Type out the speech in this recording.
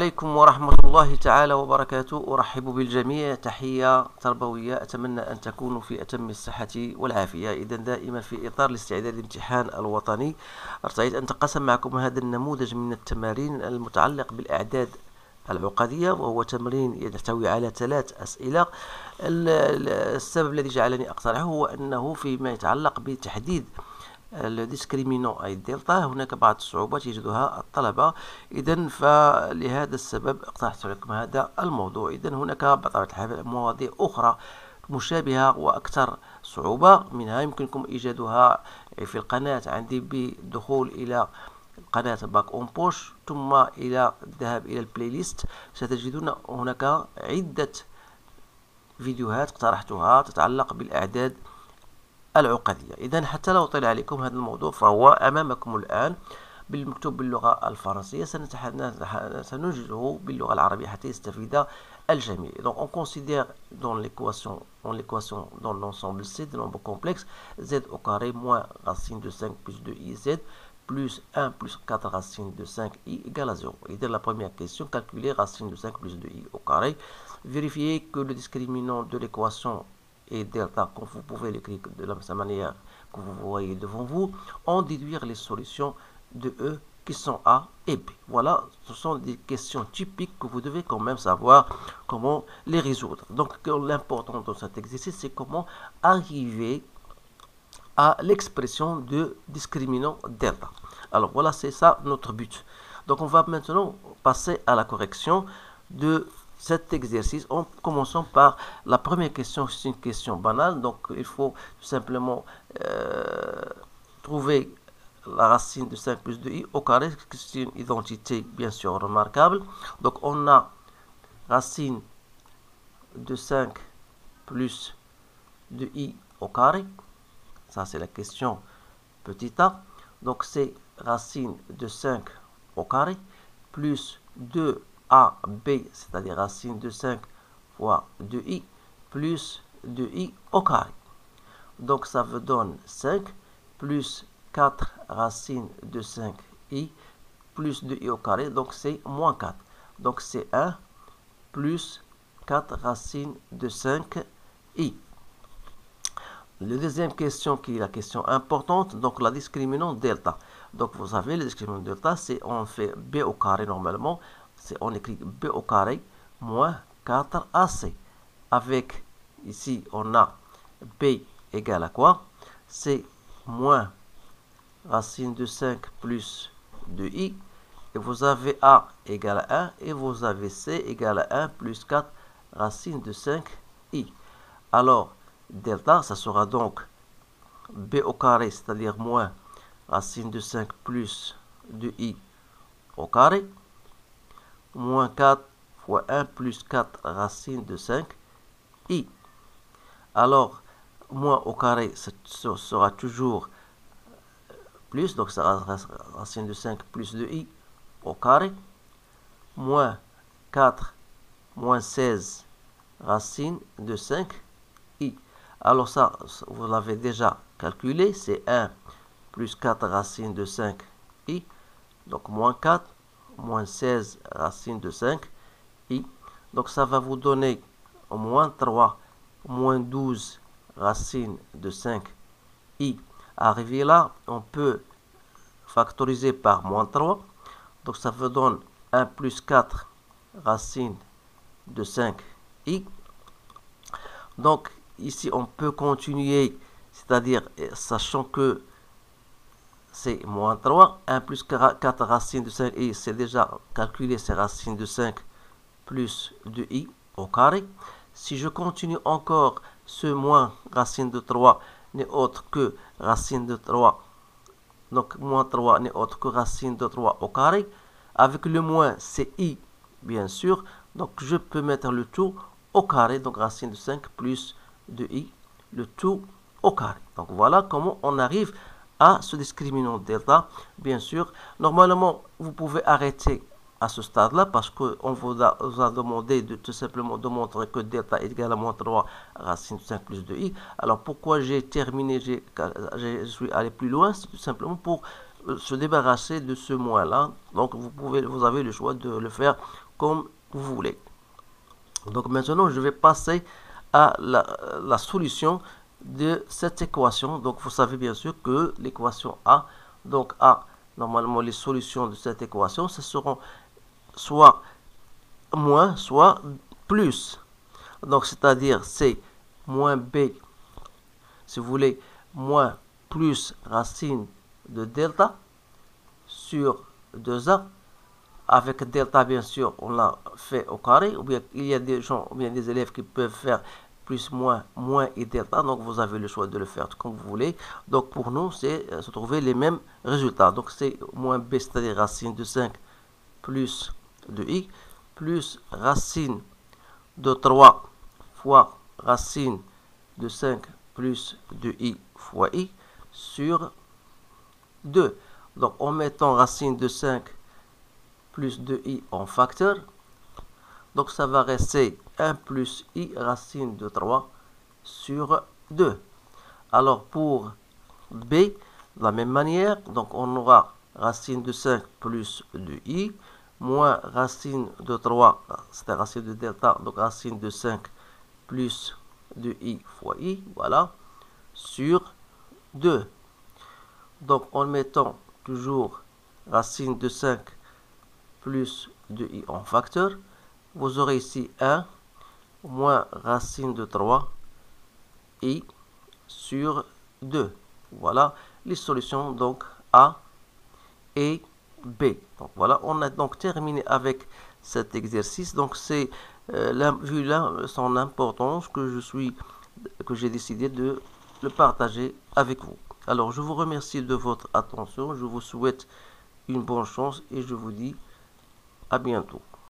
عليكم ورحمة الله تعالى وبركاته. أرحب بالجميع تحية تربوية، أتمنى أن تكونوا في أتم الصحة والعافية. إذا دائما في إطار الاستعداد للامتحان الوطني، ارتأيت أن أتقاسم معكم هذا النموذج من التمارين المتعلق بالأعداد العقدية، وهو تمرين يحتوي على 3 أسئلة. السبب الذي جعلني أقترحه هو أنه فيما يتعلق بتحديد الديسكريمينون أي الدلتا هناك بعض الصعوبات يجدها الطلبة. إذا فلهذا السبب اقترحت لكم هذا الموضوع. إذا هناك بطبيعة الحال مواضيع أخرى مشابهة وأكثر صعوبة، منها يمكنكم إيجادها في القناة عندي بالدخول إلى قناة باك أون بوش، ثم إلى الذهاب إلى البلاي ليست. ستجدون هناك عدة فيديوهات اقترحتها تتعلق بالأعداد العقدية. إذا حتى لا أطيل عليكم هذا الموضوع، فهو أمامكم الآن بالمكتوب باللغة الفرنسية، سنوجده باللغة العربية حتى يستفيد الجميع. Donc on considère dans l'équation dans l'ensemble C de nombre complexe z au carré moins racine de 5 plus 2iz plus 1 plus 4 racine de 5i égale à 0. Et dans la première question, calculer racine de 5 plus 2i au carré. Vérifiez que le discriminant de l'équation et delta, comme vous pouvez l'écrire de la même manière que vous voyez devant vous, en déduire les solutions de E qui sont A et B. Voilà, ce sont des questions typiques que vous devez quand même savoir comment les résoudre. Donc l'important dans cet exercice, c'est comment arriver à l'expression de discriminant delta. Alors voilà, c'est ça notre but. Donc on va maintenant passer à la correction de cet exercice en commençant par la première question. C'est une question banale, donc il faut tout simplement trouver la racine de 5 plus 2i au carré. C'est une identité bien sûr remarquable. Donc on a racine de 5 plus 2i au carré. Ça c'est la question petit a. Donc c'est racine de 5 au carré plus 2ab, c'est-à-dire racine de 5 fois 2i plus 2i au carré. Donc ça vous donne 5 plus 4 racine de 5i plus 2i au carré, donc c'est moins 4. Donc c'est 1 plus 4 racine de 5i. La deuxième question qui est la question importante, donc la discriminante delta. Donc vous savez, le discriminant delta, c'est on fait b au carré normalement, on écrit b au carré moins 4ac. Avec, ici, on a b égale à quoi? C'est moins racine de 5 plus 2i. Et vous avez a égale à 1. Et vous avez c égale à 1 plus 4 racine de 5i. Alors, delta, ça sera donc b au carré, c'est-à-dire moins racine de 5 plus 2i au carré, moins 4 fois 1 plus 4 racine de 5i. Alors, moins au carré, ça sera toujours plus, donc ça sera racine de 5 plus 2i au carré, moins 4 moins 16 racine de 5i. Alors ça, vous l'avez déjà calculé, c'est 1 plus 4 racine de 5i, donc moins 4 moins 16 racine de 5i. Donc ça va vous donner moins 3 moins 12 racine de 5i. Arrivé là, on peut factoriser par moins 3. Donc ça vous donne 1 plus 4 racine de 5i. Donc ici, on peut continuer, c'est-à-dire, sachant que c'est moins 3, 1 plus 4 racine de 5i, c'est déjà calculé, c'est racine de 5 plus 2i au carré. Si je continue encore, ce moins racine de 3 n'est autre que racine de 3, donc moins 3 n'est autre que racine de 3 au carré. Avec le moins, c'est i, bien sûr, donc je peux mettre le tout au carré, donc racine de 5 plus 2i, le tout au carré. Donc voilà comment on arrive à ce discriminant delta. Bien sûr, normalement, vous pouvez arrêter à ce stade-là parce qu'on vous a demandé de tout simplement de montrer que delta est égal à moins 3 racine de 5 plus 2i. Alors pourquoi j'ai terminé, je suis allé plus loin, c'est tout simplement pour se débarrasser de ce moins-là. Donc vous avez le choix de le faire comme vous voulez. Donc maintenant, je vais passer à la solution de cette équation. Donc vous savez bien sûr que l'équation A, donc A, normalement les solutions de cette équation, ce seront soit moins, soit plus. Donc c'est-à-dire c'est moins B, si vous voulez, moins plus racine de delta sur 2A. Avec delta, bien sûr, on l'a fait au carré, ou bien il y a des gens, ou bien des élèves qui peuvent faire plus, moins et delta, donc vous avez le choix de le faire comme vous voulez. Donc pour nous, c'est se trouver les mêmes résultats. Donc c'est moins b, c'est-à-dire racine de 5 plus de i, plus racine de 3 fois racine de 5 plus de i fois i sur 2. Donc en mettant racine de 5 plus de i en facteur, donc ça va rester 1 plus i racine de 3 sur 2. Alors pour b, de la même manière, donc on aura racine de 5 plus de i, moins racine de 3, c'est la racine de delta, donc racine de 5 plus de i fois i, voilà, sur 2. Donc en mettant toujours racine de 5 plus de i en facteur, vous aurez ici 1 moins racine de 3 i sur 2. Voilà les solutions donc A et B. Donc voilà, on a donc terminé avec cet exercice. Donc c'est vu là son importance que j'ai décidé de le partager avec vous. Alors je vous remercie de votre attention, je vous souhaite une bonne chance et je vous dis à bientôt.